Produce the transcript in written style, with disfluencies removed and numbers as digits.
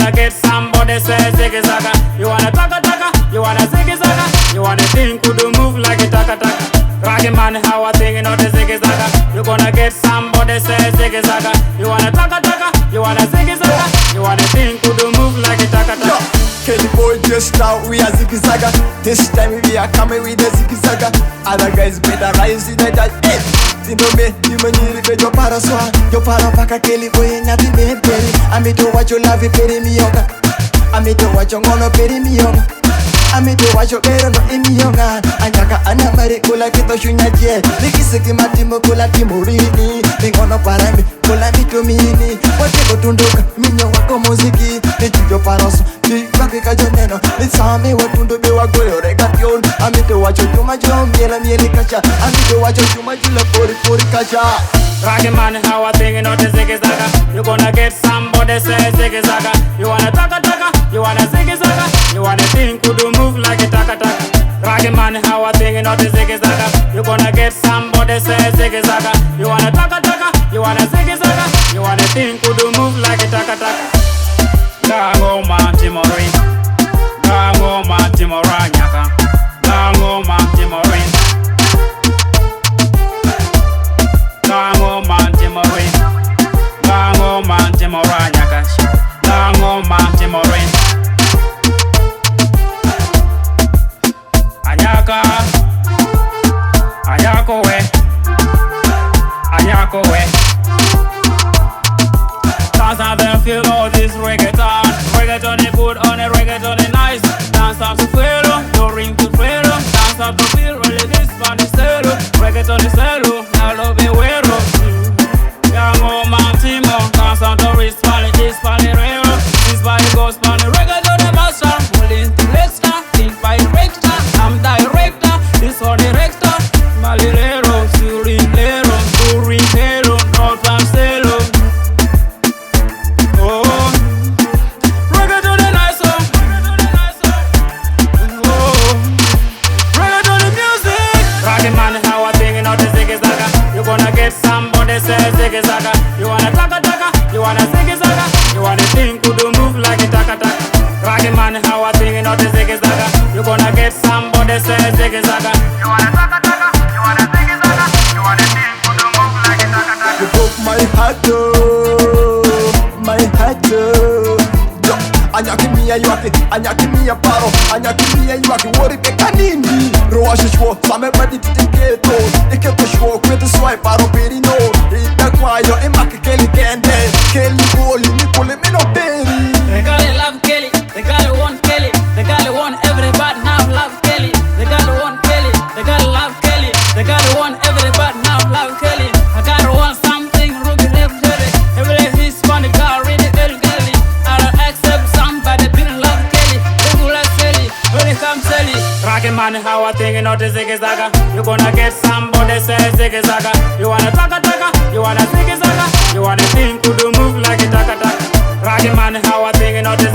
gonna get somebody say Ziggy Zaga. You wanna taka taka, you wanna Ziggy Zaga. You wanna think could do move like a taka taka. Raggy man, how I think the Ziggy Zaga. You gonna get somebody say Ziggy Zaga. You wanna taka taka, you wanna Ziggy Zaga. You wanna think could do move like a taka taka. Kelly boy just now we are Ziggy Zaga. This time we are coming with the Ziggy Zaga. Other guys better rise in the that. You know me, you many with your paraswa. Your parapaka Kelly boy and nothing me peri. I mean to watch your love peri me yoga. I mean to watch your mono peri me yoga. I mean to watch your better no in me yoga. Anyaka anamare kula kito shunya je. Nikisiki matimo kula timurini. Ningono parami kula mitumini. Wote kutunduka minyo wako muziki. Nichujo paraso Baki kajoneno Nisame watundu bewa goyo regation. Amite wacho chuma jom miela mieli kacha. Amite wacho chuma jula pori pori kacha. Raggy man, how I think the Ziggy Zaga. You gonna get somebody say Ziggy Zaga. You wanna taka taka, you wanna Ziggy Zaga. You wanna think could do move like a taka taka. Raggy man, how I think the Ziggy Zaga. You gonna get somebody say Ziggy Zaga. You wanna taka taka, you wanna Ziggy Zaga. You wanna think could do move like a taka taka. Gango man Timorin, Gango man Timoranyaka, Gango man Timorin, Gango man Timorin, Gango man Timoranyaka, Gango man Timorin, Anyaka, Anyako we, Anyako we. Dance and then feel all this reggaeton. Reggaeton is good on it, reggaeton is nice. Dance up to fuego, no ring to fuego. Dance up to feel really this fun is cero. Reggaeton is cero, now love it wero. Young old man Timo, dance on the wrist, pali, this pali rero. This body goes pali, reggaeton is master. Pulling to Lexter, think by director. I'm director, this one director. Malilero, Surinero, Surinero, North and Celo. Somebody say Ziggy Zaga. You wanna taka taka, you wanna Ziggy Zaga. You wanna think could do move like a taka taka. Raggy man, how I think the Ziggy Zaga. You gonna get somebody say Ziggy Zaga. You wanna taka taka, you wanna Ziggy Zaga. You wanna think could do move like a taka taka. You broke my heart oh, my heart oh. Anyakimia yuaki, anyakimia paro, anyakimia yuaki wori pe kanini. Roashe shwo, same badi tiketo, iketo shwo kwetu swai paro perino. Ita kwayo emake Kelly kende, Kelly boli ni pole meno peri. They gotta love Kelly, they gotta want Kelly, they gotta want everybody now love Kelly. They gotta want Kelly, they gotta love Kelly, they gotta want everybody now love Kelly. I gotta want something ruby left Kelly. Every his funny car really Kelly. Raggy man, how I think the Ziggy Zaga. You gonna get somebody say Ziggy Zaga. You wanna taka taka, you wanna Ziggy Zaga. You wanna think could do move like a taka taka. Raggy man, how I think the